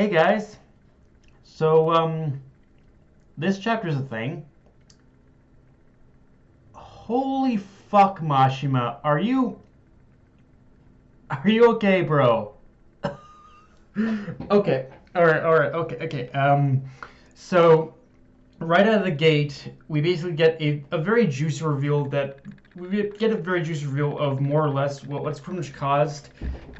Hey guys, so this chapter's a thing. Holy fuck, Mashima, are you okay, bro? Okay, all right, okay. So right out of the gate, we basically get a very juicy reveal that we get a very juicy reveal of more or less what's pretty much caused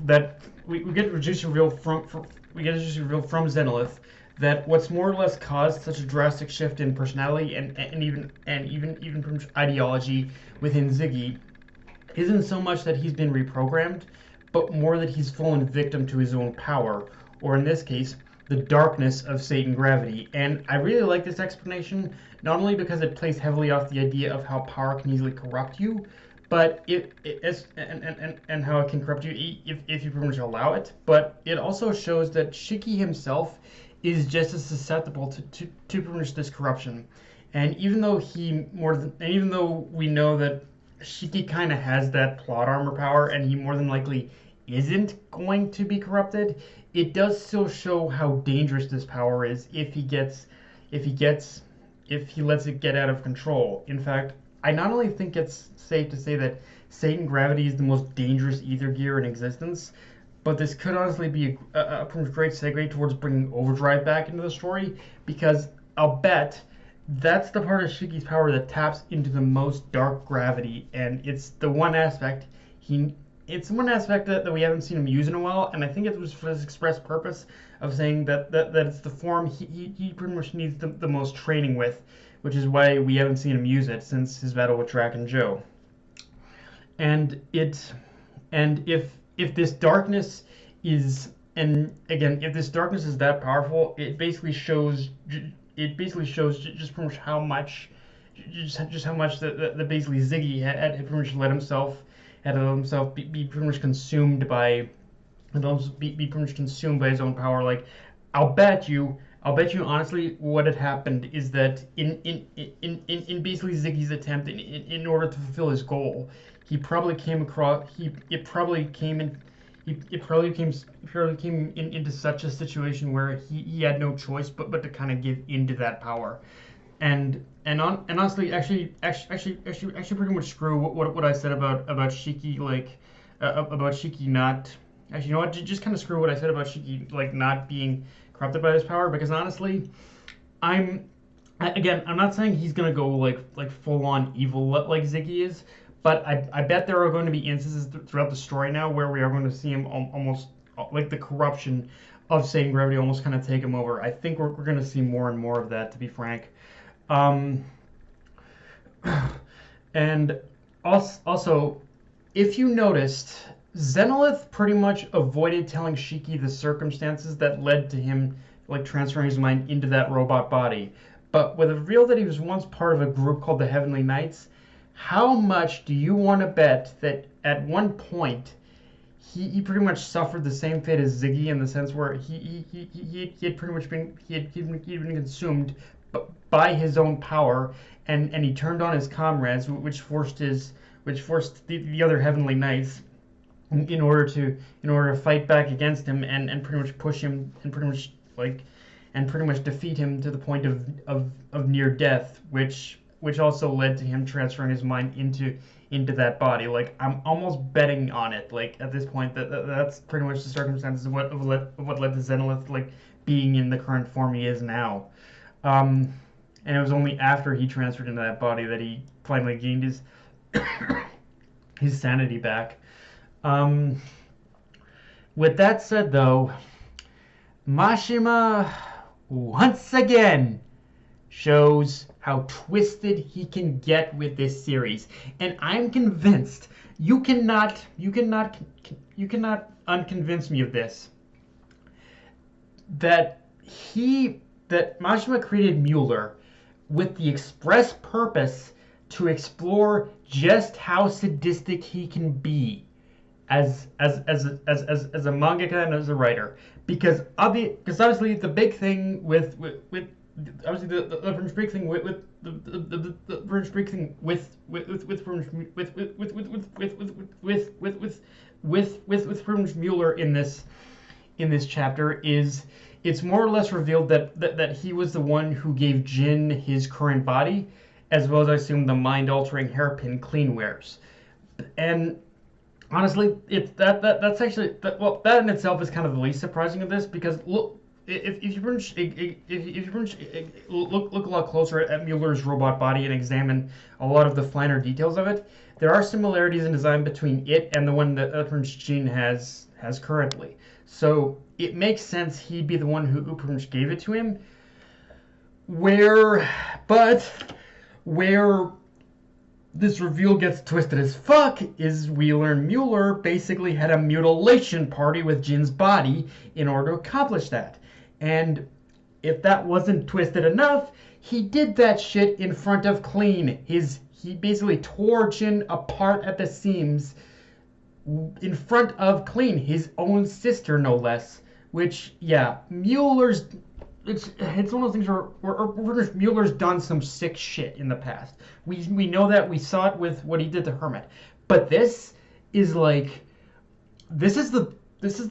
that we get a juicy reveal from we get a juicy reveal from Xenolith that what's more or less caused such a drastic shift in personality and even pretty much ideology within Ziggy isn't so much that he's been reprogrammed, but more that he's fallen victim to his own power, or in this case, the darkness of Satan gravity. And I really like this explanation, not only because it plays heavily off the idea of how power can easily corrupt you, but and how it can corrupt you if you pretty much allow it. But it also shows that Shiki himself is just as susceptible to pretty much this corruption. And even though even though we know that Shiki kind of has that plot armor power, and he more than likely isn't going to be corrupted, it does still show how dangerous this power is if he lets it get out of control. In fact, I not only think it's safe to say that Satan gravity is the most dangerous ether gear in existence, but this could honestly be a great segue towards bringing Overdrive back into the story, because I'll bet that's the part of Shiki's power that taps into the most dark gravity, and it's the one aspect that we haven't seen him use in a while, and I think it was for this express purpose of saying that it's the form he pretty much needs the most training with, which is why we haven't seen him use it since his battle with Draken Joe. And if this darkness is, and again, if this darkness is that powerful, it basically shows just pretty much how much that basically Ziggy had pretty much let himself be pretty much consumed by his own power. Like, I'll bet you honestly what had happened is that in basically Ziggy's attempt in order to fulfill his goal, he probably came into such a situation where he had no choice but to kind of give into that power, and honestly, actually, pretty much screw what I said about Shiki, like about Shiki not. Actually, you know what? Just kind of screw what I said about Shiki, like not being corrupted by his power, because honestly, I'm not saying he's gonna go like full on evil like Ziggy is, but I bet there are going to be instances throughout the story now where we are going to see him almost like the corruption of Satan gravity almost kind of take him over. I think we're going to see more and more of that, to be frank. And also, if you noticed, Xenolith pretty much avoided telling Shiki the circumstances that led to him like transferring his mind into that robot body. But with the reveal that he was once part of a group called the Heavenly Knights, how much do you want to bet that at one point he pretty much suffered the same fate as Ziggy, in the sense where he had pretty much been been consumed by his own power, and he turned on his comrades, which forced the other Heavenly Knights in order to fight back against him and pretty much push him and pretty much defeat him to the point of near death, which also led to him transferring his mind into that body. Like, I'm almost betting on it, like at this point, that's pretty much the circumstances of what led to Xenolith like being in the current form he is now. And it was only after he transferred into that body that he finally gained his sanity back. With that said, though, Mashima once again shows how twisted he can get with this series, and I'm convinced you cannot unconvince me of this, that Mashima created Muller with the express purpose to explore just how sadistic he can be as a mangaka and as a writer, because obviously the big thing with obviously the big thing with Muller in this chapter is it's more or less revealed that he was the one who gave Jinn his current body, as well as I assume the mind-altering hairpin Clean wears. And honestly, that's actually that in itself is kind of the least surprising of this, because look, if you look a lot closer at Muller's robot body and examine a lot of the finer details of it, there are similarities in design between it and the one that Jinn has currently. So it makes sense he'd be the one who gave it to him. Where this reveal gets twisted as fuck is we learn Muller basically had a mutilation party with Jinn's body in order to accomplish that. And if that wasn't twisted enough, he did that shit in front of Clean. He basically tore Jinn apart at the seams in front of Clean, his own sister no less. Which, yeah, Muller's... It's one of those things where Muller's done some sick shit in the past. We know that. We saw it with what he did to Hermit. But this is like... This is the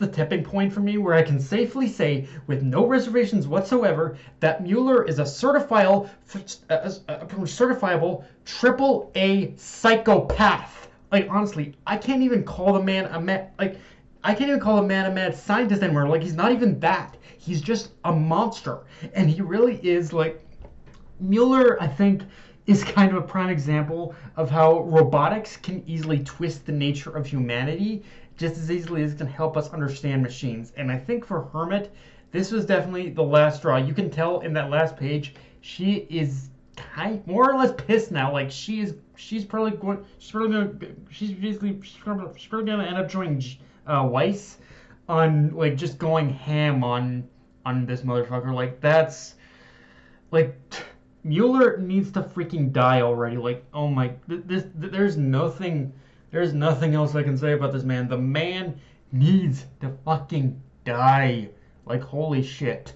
tipping point for me where I can safely say, with no reservations whatsoever, that Muller is a certifiable AAA psychopath. Like, honestly, I can't even call the man a mad scientist anymore. Like, he's not even that. He's just a monster. And he really is, like... Muller, I think, is kind of a prime example of how robotics can easily twist the nature of humanity just as easily as it can help us understand machines. And I think for Hermit, this was definitely the last straw. You can tell in that last page, she is more or less pissed now. Like, she's probably going to end up joining Weiss on, like, just going ham on this motherfucker. Like, that's, like, Muller needs to freaking die already. Like, oh my, there's nothing else I can say about this man. The man needs to fucking die. Like, holy shit.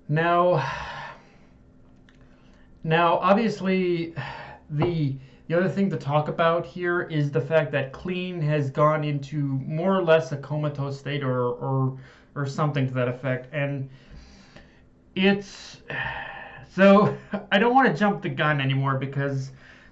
Now, obviously, the other thing to talk about here is the fact that Clean has gone into more or less a comatose state or something to that effect. And it's... So, I don't want to jump the gun anymore because...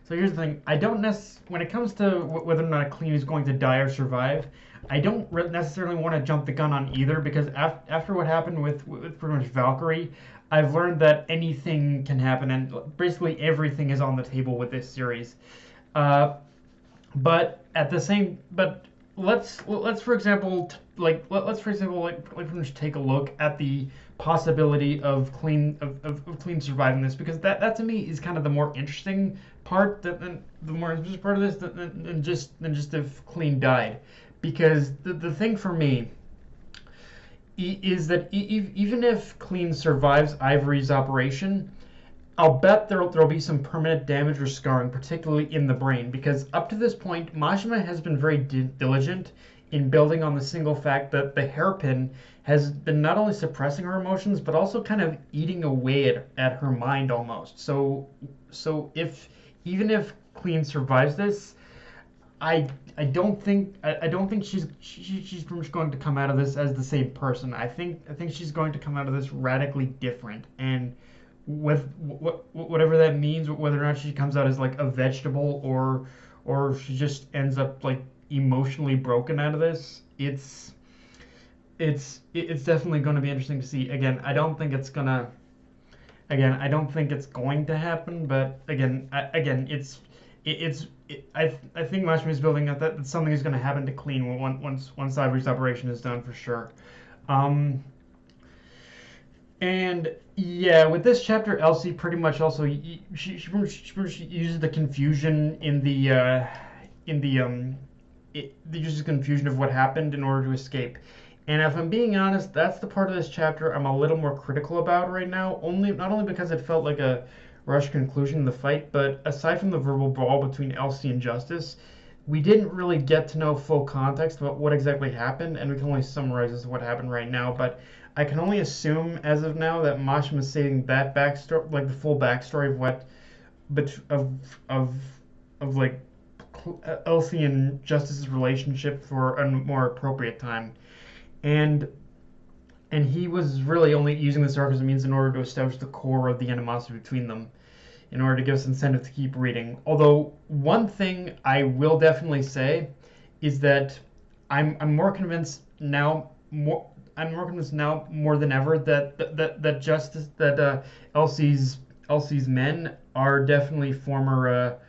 So here's the thing. I don't when it comes to whether or not Clean is going to die or survive, I don't necessarily want to jump the gun on either, because after what happened with pretty much Valkyrie, I've learned that anything can happen, and basically everything is on the table with this series. But at the same, let's for example take a look at the possibility of Clean surviving this, because that to me is kind of the more interesting part, the more interesting part of this than just if Clean died. Because the thing for me is that even if Clean survives Ivory's operation, I'll bet there'll be some permanent damage or scarring, particularly in the brain, because up to this point, Mashima has been very diligent in building on the single fact that the hairpin has been not only suppressing her emotions, but also kind of eating away at her mind almost. So even if Clean survives this, I don't think she's pretty much going to come out of this as the same person. I think she's going to come out of this radically different, and with whatever that means, whether or not she comes out as like a vegetable or she just ends up like emotionally broken out of this, it's definitely going to be interesting to see. Again, I don't think it's going to happen, but I think Mashima is building up that something is going to happen to Clean once Ivory's operation is done for sure. And yeah, with this chapter, Elsie pretty much also she uses the confusion uses confusion of what happened in order to escape. And if I'm being honest, that's the part of this chapter I'm a little more critical about right now. Not only because it felt like a rushed conclusion in the fight, but aside from the verbal brawl between Elsie and Justice, we didn't really get to know full context about what exactly happened, and we can only summarize as to what happened right now. But I can only assume as of now that Mashima is saying that backstory, like the full backstory of what, of like Elsie and Justice's relationship for a more appropriate time. and he was really only using this arc as a means in order to establish the core of the animosity between them, in order to give us incentive to keep reading. Although one thing I will definitely say is that I'm more convinced now more than ever that justice that Elsie's men are definitely former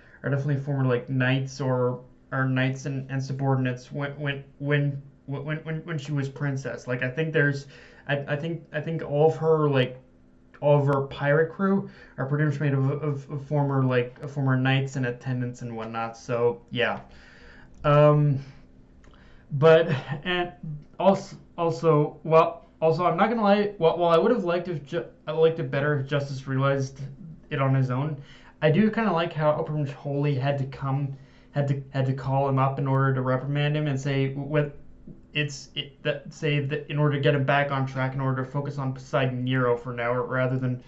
like knights or knights and subordinates when she was princess. Like I think I think all of her pirate crew are pretty much made of former knights and attendants and whatnot. So yeah. Um, but and also I'm not gonna lie. While I would have liked I liked it better if Justice realized it on his own. I do kind of like how Upper Holy had to call him up in order to reprimand him and say that in order to get him back on track, in order to focus on Poseidon Nero for now, rather than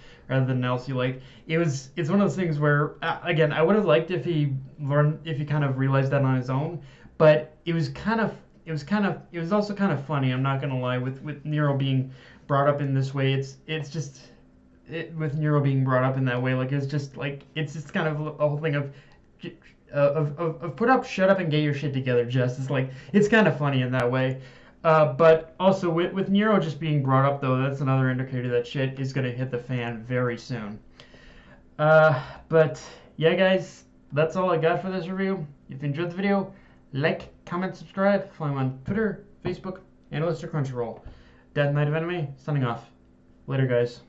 Elsie. Like it's one of those things where again I would have liked if he kind of realized that on his own, but it was also kind of funny. I'm not gonna lie, with Nero being brought up in this way. With Nero being brought up in that way, like it's just kind of a whole thing of put up, shut up, and get your shit together, Justice. Like it's kind of funny in that way. But also with Nero just being brought up, though, that's another indicator that shit is gonna hit the fan very soon. But yeah, guys, that's all I got for this review. If you enjoyed the video, like, comment, subscribe. Follow me on Twitter, Facebook, and Crunchyroll. Death Knight of Enemy, signing off. Later, guys.